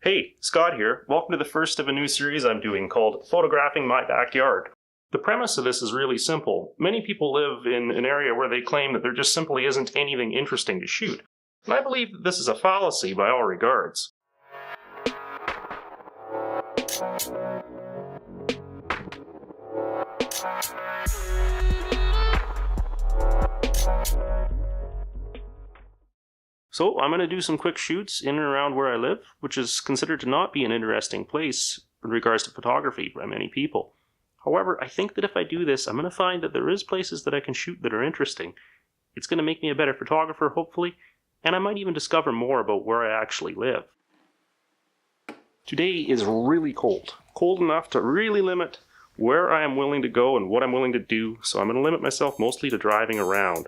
Hey, Scott here. Welcome to the first of a new series I'm doing called Photographing My Backyard. The premise of this is really simple. Many people live in an area where they claim that there just simply isn't anything interesting to shoot. And I believe that this is a fallacy by all regards. So I'm going to do some quick shoots in and around where I live, which is considered to not be an interesting place in regards to photography by many people. However, I think that if I do this, I'm going to find that there is places that I can shoot that are interesting. It's going to make me a better photographer, hopefully, and I might even discover more about where I actually live. Today is really cold. Cold enough to really limit where I am willing to go and what I'm willing to do, so I'm going to limit myself mostly to driving around.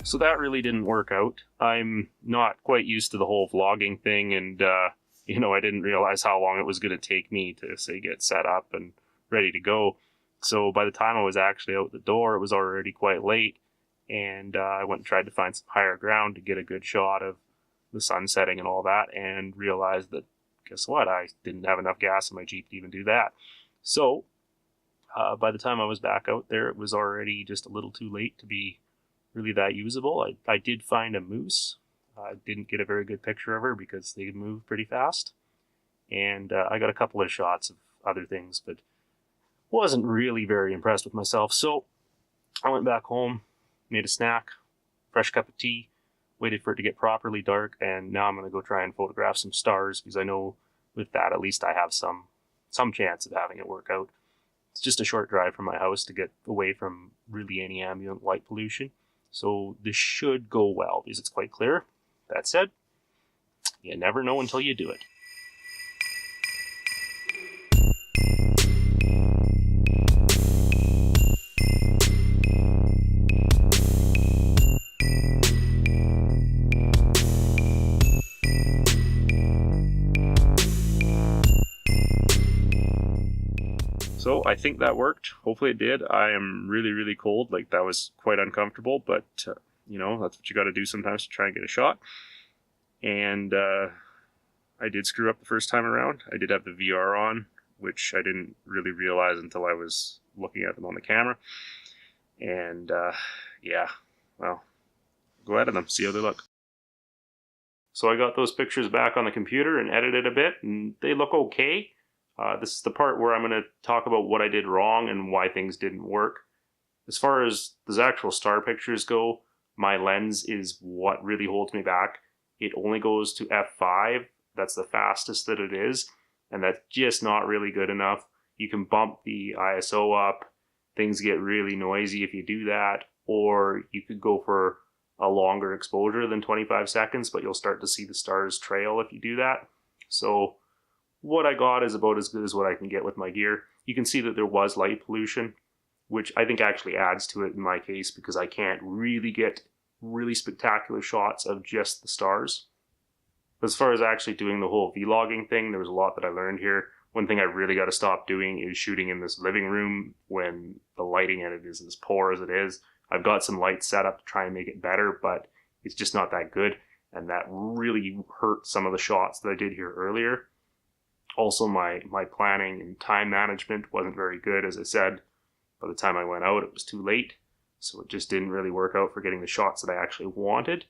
So that really didn't work out. I'm not quite used to the whole vlogging thing, and I didn't realize how long it was going to take me to, say, get set up and ready to go. So by the time I was actually out the door, it was already quite late, and I went and tried to find some higher ground to get a good shot of the sun setting and all that, and realized that, guess what, I didn't have enough gas in my Jeep to even do that. So by the time I was back out there, it was already just a little too late to be really that usable. I did find a moose. I didn't get a very good picture of her because they move pretty fast. And I got a couple of shots of other things, but wasn't really very impressed with myself. So I went back home, made a snack, fresh cup of tea, waited for it to get properly dark, and now I'm going to go try and photograph some stars because I know with that at least I have some chance of having it work out. It's just a short drive from my house to get away from really any ambient light pollution. So this should go well because it's quite clear. That said, you never know until you do it. So I think that worked. Hopefully it did. I am really, really cold. Like, that was quite uncomfortable, but that's what you got to do sometimes to try and get a shot. And I did screw up the first time around. I did have the VR on, which I didn't really realize until I was looking at them on the camera. And well, go at them, see how they look. So I got those pictures back on the computer and edited a bit, and they look okay. This is the part where I'm going to talk about what I did wrong and why things didn't work. As far as the actual star pictures go, my lens is what really holds me back. It only goes to f5. That's the fastest that it is, and that's just not really good enough. You can bump the ISO up. Things get really noisy if you do that, or you could go for a longer exposure than 25 seconds, but you'll start to see the stars trail if you do that. So what I got is about as good as what I can get with my gear. You can see that there was light pollution, which I think actually adds to it in my case because I can't really get really spectacular shots of just the stars. As far as actually doing the whole vlogging thing, there was a lot that I learned here. One thing I really got to stop doing is shooting in this living room when the lighting in it is as poor as it is. I've got some lights set up to try and make it better, but it's just not that good, and that really hurt some of the shots that I did here earlier. Also, my planning and time management wasn't very good. As I said, by the time I went out, it was too late. So it just didn't really work out for getting the shots that I actually wanted.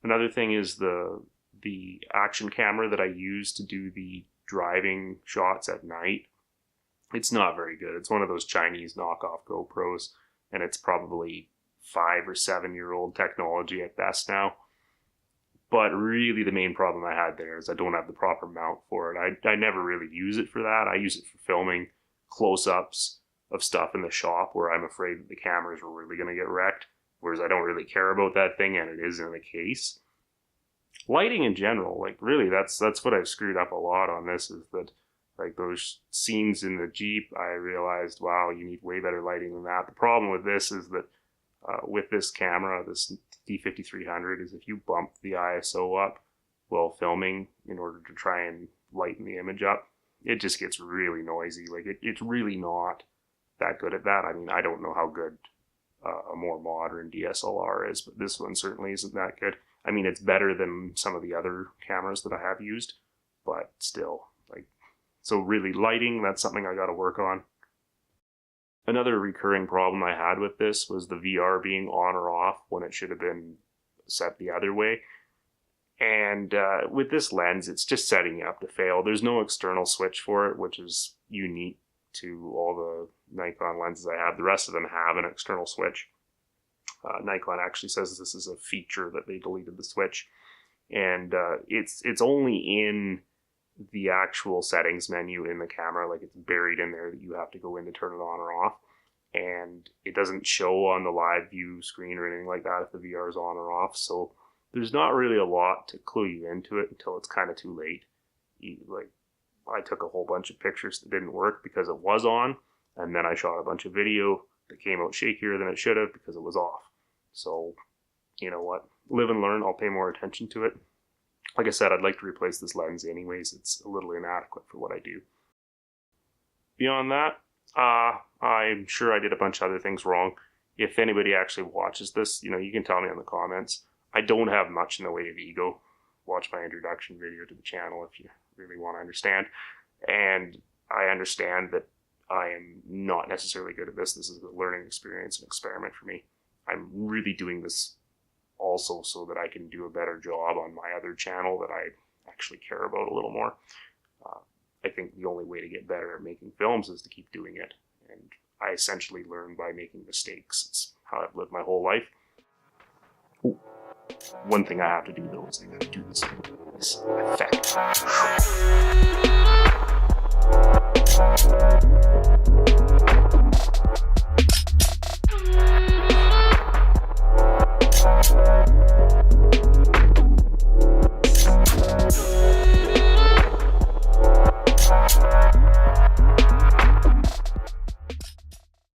Another thing is the action camera that I use to do the driving shots at night. It's not very good. It's one of those Chinese knockoff GoPros, and it's probably 5 or 7 year old technology at best now. But really the main problem I had there is I don't have the proper mount for it. I never really use it for that. I use it for filming close-ups of stuff in the shop where I'm afraid that the cameras are really going to get wrecked, whereas I don't really care about that thing, and it is in the case. Lighting in general, like really that's what I've screwed up a lot on this, is that Like those scenes in the Jeep, I realized, wow, you need way better lighting than that. The problem with this is that with this camera, this D5300, is if you bump the ISO up while filming in order to try and lighten the image up, it just gets really noisy. Like it's really not that good at that. I mean, I don't know how good a more modern DSLR is, but this one certainly isn't that good. I mean, it's better than some of the other cameras that I have used, but still, like, so really lighting, that's something I got to work on. Another recurring problem I had with this was the VR being on or off when it should have been set the other way. And with this lens, it's just setting you up to fail. There's no external switch for it, which is unique to all the Nikon lenses I have. The rest of them have an external switch. Nikon actually says this is a feature that they deleted the switch. And it's only in the actual settings menu in the camera, like it's buried in there that you have to go in to turn it on or off. And it doesn't show on the live view screen or anything like that if the VR is on or off. So there's not really a lot to clue you into it until it's kind of too late. Like, I took a whole bunch of pictures that didn't work because it was on, and then I shot a bunch of video that came out shakier than it should have because it was off. So, you know what? Live and learn. I'll pay more attention to it. Like I said, I'd like to replace this lens anyways. It's a little inadequate for what I do. Beyond that, I'm sure I did a bunch of other things wrong. If anybody actually watches this, you know, you can tell me in the comments. I don't have much in the way of ego. Watch my introduction video to the channel if you really want to understand. And I understand that I am not necessarily good at this. This is a learning experience, an experiment for me. I'm really doing this also so that I can do a better job on my other channel that I actually care about a little more. I think the only way to get better at making films is to keep doing it. And I essentially learn by making mistakes. It's how I've lived my whole life. Ooh. One thing I have to do though is I gotta do this effect.